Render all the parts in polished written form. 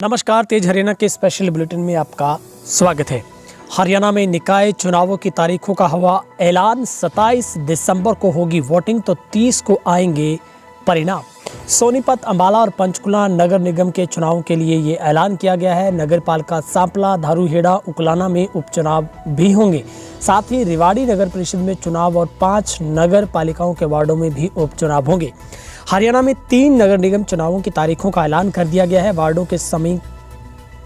नमस्कार, तेज हरियाणा के special bulletin में आपका स्वागत है। हरियाणा में निकाय चुनावों की तारीखों का हुआ ऐलान। 27 दिसंबर को होगी वोटिंग तो 30 को आएंगे परिणाम। सोनीपत, अंबाला और पंचकुला नगर निगम के चुनावों के लिए ये ऐलान किया गया है। नगर पालिका सांपला, धारूहेड़ा, उकलाना में उपचुनाव भी होंगे। साथ ही रेवाड़ी नगर परिषद में चुनाव और 5 नगर पालिकाओं के वार्डों में भी उपचुनाव होंगे। हरियाणा में 3 नगर निगम चुनावों की तारीखों का ऐलान कर दिया गया है। वार्डों के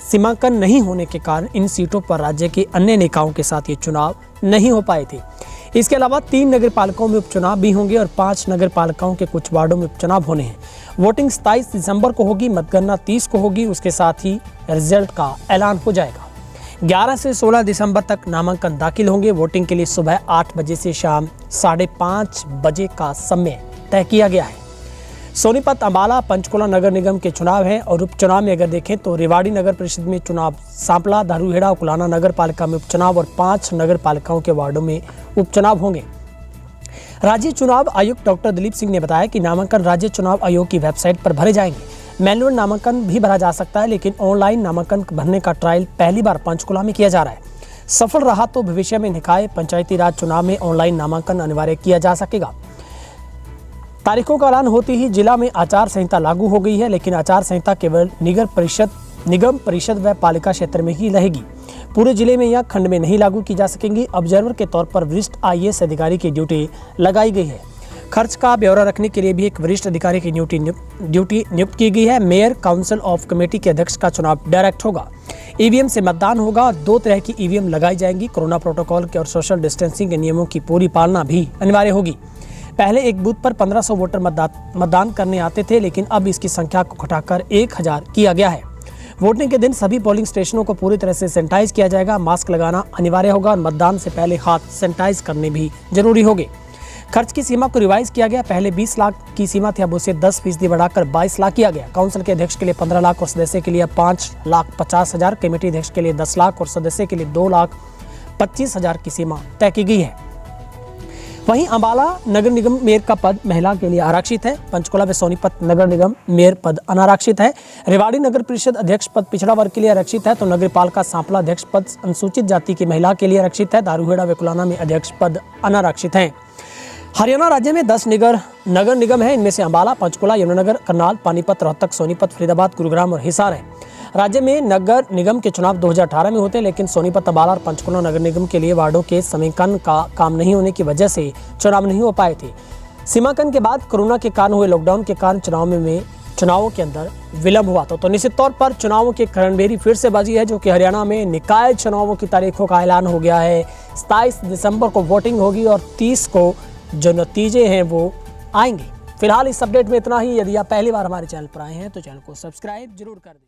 सीमांकन नहीं होने के कारण इन सीटों पर राज्य के अन्य निकायों के साथ ये चुनाव नहीं हो पाए थे। इसके अलावा 3 नगर पालिकाओं में उपचुनाव भी होंगे और 5 नगर पालिकाओं के कुछ वार्डों में उपचुनाव होने हैं। वोटिंग 27 दिसंबर को होगी, मतगणना 30 को होगी। उसके साथ ही रिजल्ट का ऐलान हो जाएगा। 11 से 16 दिसंबर तक नामांकन दाखिल होंगे। वोटिंग के लिए सुबह 8 बजे से शाम 5:30 बजे का समय तय किया गया है। सोनीपत, अंबाला, पंचकुला नगर निगम के चुनाव हैं और उपचुनाव में अगर देखें तो रेवाड़ी नगर परिषद में चुनाव, सांपला, धारूहेड़ा, उकलाना नगर पालिका में उपचुनाव और 5 नगर पालिकाओं के वार्डों में उपचुनाव होंगे। राज्य चुनाव आयुक्त डॉक्टर दिलीप सिंह ने बताया कि नामांकन राज्य चुनाव आयोग की वेबसाइट पर भरे जाएंगे। मैनुअल नामांकन भी भरा जा सकता है, लेकिन ऑनलाइन नामांकन भरने का ट्रायल पहली बार पंचकुला में किया जा रहा है। सफल रहा तो भविष्य में निकाय पंचायती राज चुनाव में ऑनलाइन नामांकन अनिवार्य किया जा सकेगा। तारीखों का ऐलान होते ही जिला में आचार संहिता लागू हो गई है, लेकिन आचार संहिता केवल निगम परिषद व पालिका क्षेत्र में ही रहेगी। पूरे जिले में या खंड में नहीं लागू की जा सकेंगी। ऑब्जर्वर के तौर पर वरिष्ठ IAS अधिकारी की ड्यूटी लगाई गई है। खर्च का ब्यौरा रखने के लिए भी एक वरिष्ठ अधिकारी की ड्यूटी नियुक्त की गई है। मेयर काउंसिल ऑफ कमेटी के अध्यक्ष का चुनाव डायरेक्ट होगा। EVM से मतदान होगा। 2 तरह की EVM लगाई जाएंगी। कोरोना प्रोटोकॉल के और सोशल डिस्टेंसिंग के नियमों की पूरी पालना भी अनिवार्य होगी। पहले एक बूथ पर 1500 वोटर मतदान करने आते थे, लेकिन अब इसकी संख्या को घटाकर 1000 किया गया है। वोटिंग के दिन सभी पोलिंग स्टेशनों को पूरी तरह से सैनिटाइज किया जाएगा। मास्क लगाना अनिवार्य होगा और मतदान से पहले हाथ सैनिटाइज करने भी जरूरी होंगे। खर्च की सीमा को रिवाइज किया गया। पहले 20 लाख की सीमा थी, अब उसे 10% बढ़ाकर 22 लाख किया गया। काउंसिल के अध्यक्ष के लिए 15 लाख और सदस्य के लिए 5,50,000, कमेटी अध्यक्ष के लिए 10 लाख और सदस्य के लिए 2,25,000 की सीमा तय की गई है। वहीं अंबाला नगर निगम मेयर का पद महिला के लिए आरक्षित है। पंचकुला व सोनीपत नगर निगम मेयर पद अनारक्षित है। रेवाड़ी नगर परिषद अध्यक्ष पद पिछड़ा वर्ग के लिए आरक्षित है, तो नगर पालिका सांपला अध्यक्ष पद अनुसूचित जाति की महिला के लिए आरक्षित है। धारूहेड़ा व उकलाना में अध्यक्ष पद अनारक्षित है। हरियाणा राज्य में 10 नगर निगम है। इनमें से अंबाला, पंचकुला, यमुनानगर, करनाल, पानीपत, रोहतक, सोनीपत, फरीदाबाद, गुरुग्राम और हिसार है। राज्य में नगर निगम के चुनाव 2018 में होते हैं, लेकिन सोनीपत, अंबाला और पंचकुला नगर निगम के लिए वार्डों के समीकरण का काम नहीं होने की वजह से चुनाव नहीं हो पाए थे। सीमांकन के बाद कोरोना के कारण हुए लॉकडाउन के कारण चुनावों के अंदर विलंब हुआ था। तो निश्चित तौर पर चुनावों की रणबेरी फिर से बाजी है, जो कि हरियाणा में निकाय चुनावों की तारीखों का ऐलान हो गया है। 27 दिसंबर को वोटिंग होगी और 30 को जो नतीजे हैं वो आएंगे। फिलहाल इस अपडेट में इतना ही। यदि आप पहली बार हमारे चैनल पर आए हैं तो चैनल को सब्सक्राइब जरूर कर दें।